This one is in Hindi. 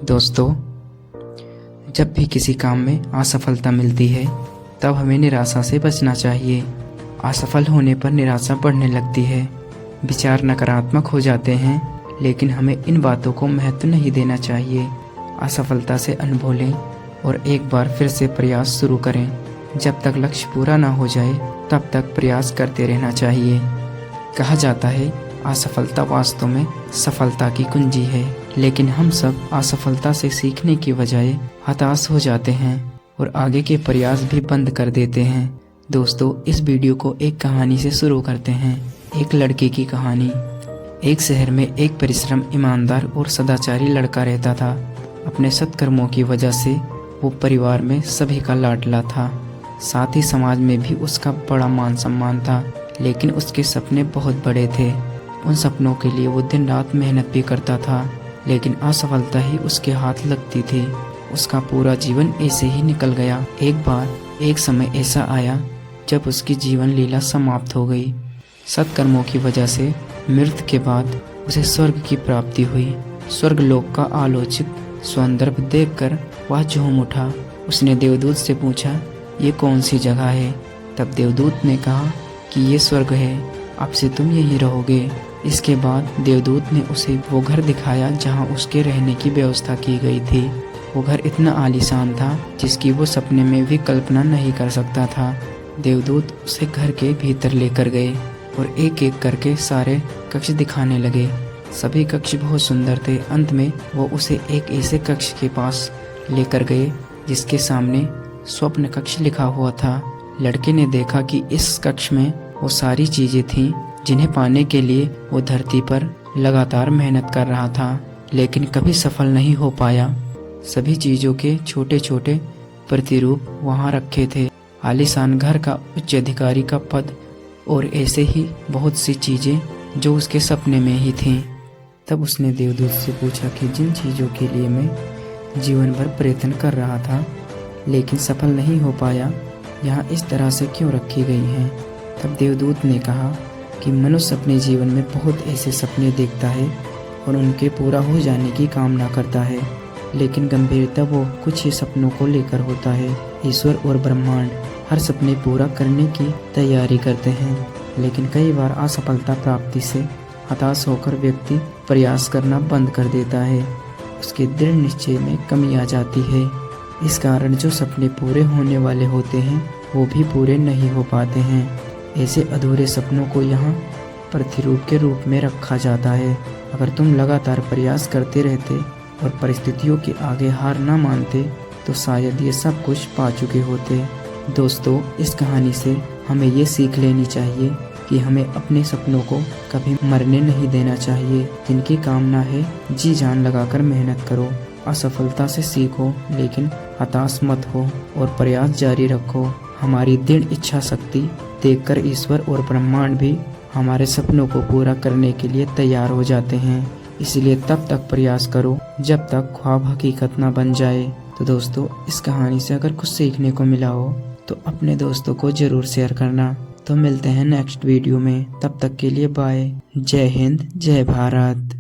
दोस्तों, जब भी किसी काम में असफलता मिलती है तब हमें निराशा से बचना चाहिए। असफल होने पर निराशा बढ़ने लगती है, विचार नकारात्मक हो जाते हैं, लेकिन हमें इन बातों को महत्व नहीं देना चाहिए। असफलता से अनुभव लें और एक बार फिर से प्रयास शुरू करें। जब तक लक्ष्य पूरा ना हो जाए तब तक प्रयास करते रहना चाहिए। कहा जाता है, असफलता वास्तव में सफलता की कुंजी है, लेकिन हम सब असफलता से सीखने की बजाय हताश हो जाते हैं और आगे के प्रयास भी बंद कर देते हैं। दोस्तों, इस वीडियो को एक कहानी से शुरू करते हैं। एक लड़के की कहानी। एक शहर में एक परिश्रम, ईमानदार और सदाचारी लड़का रहता था। अपने सत्कर्मों की वजह से वो परिवार में सभी का लाडला था, साथ ही समाज में भी उसका बड़ा मान सम्मान था। लेकिन उसके सपने बहुत बड़े थे। उन सपनों के लिए वो दिन रात मेहनत भी करता था, लेकिन असफलता ही उसके हाथ लगती थी। उसका पूरा जीवन ऐसे ही निकल गया। एक समय ऐसा आया जब उसकी जीवन लीला समाप्त हो गई। सत्कर्मों की वजह से मृत्यु के बाद उसे स्वर्ग की प्राप्ति हुई। स्वर्ग लोक का आलोचित सौंदर्य देखकर वह झूम उठा। उसने देवदूत से पूछा, ये कौन सी जगह है? तब देवदूत ने कहा कि ये स्वर्ग है, अब से तुम यहीं रहोगे। इसके बाद देवदूत ने उसे वो घर दिखाया जहाँ उसके रहने की व्यवस्था की गई थी। वो घर इतना आलीशान था जिसकी वो सपने में भी कल्पना नहीं कर सकता था। देवदूत उसे घर के भीतर लेकर गए और एक एक करके सारे कक्ष दिखाने लगे। सभी कक्ष बहुत सुंदर थे। अंत में वो उसे एक ऐसे कक्ष के पास लेकर गए जिसके सामने स्वप्न कक्ष लिखा हुआ था। लड़के ने देखा कि इस कक्ष में वो सारी चीजें थीं जिन्हें पाने के लिए वो धरती पर लगातार मेहनत कर रहा था, लेकिन कभी सफल नहीं हो पाया। सभी चीजों के छोटे छोटे प्रतिरूप वहां रखे थे। आलीशान घर का उच्च अधिकारी का पद और ऐसे ही बहुत सी चीजें जो उसके सपने में ही थीं। तब उसने देवदूत से पूछा कि जिन चीजों के लिए मैं जीवन भर प्रयत्न कर रहा था लेकिन सफल नहीं हो पाया, यहाँ इस तरह से क्यों रखी गई हैं? तब देवदूत ने कहा कि मनुष्य अपने जीवन में बहुत ऐसे सपने देखता है और उनके पूरा हो जाने की कामना करता है, लेकिन गंभीरता वो कुछ ही सपनों को लेकर होता है। ईश्वर और ब्रह्मांड हर सपने पूरा करने की तैयारी करते हैं, लेकिन कई बार असफलता प्राप्ति से हताश होकर व्यक्ति प्रयास करना बंद कर देता है। उसके दृढ़ निश्चय में कमी आ जाती है। इस कारण जो सपने पूरे होने वाले होते हैं वो भी पूरे नहीं हो पाते हैं। ऐसे अधूरे सपनों को यहाँ प्रतिरूप के रूप में रखा जाता है। अगर तुम लगातार प्रयास करते रहते और परिस्थितियों के आगे हार ना मानते तो शायद ये सब कुछ पा चुके होते। दोस्तों, इस कहानी से हमें ये सीख लेनी चाहिए कि हमें अपने सपनों को कभी मरने नहीं देना चाहिए। जिनकी कामना है जी जान लगाकर मेहनत करो। असफलता से सीखो लेकिन हताश मत हो और प्रयास जारी रखो। हमारी दृढ़ इच्छा शक्ति देखकर ईश्वर और ब्रह्मांड भी हमारे सपनों को पूरा करने के लिए तैयार हो जाते हैं। इसलिए तब तक प्रयास करो जब तक ख्वाब हकीकत ना बन जाए। तो दोस्तों, इस कहानी से अगर कुछ सीखने को मिला हो तो अपने दोस्तों को जरूर शेयर करना। तो मिलते हैं नेक्स्ट वीडियो में, तब तक के लिए बाय। जय हिंद, जय भारत।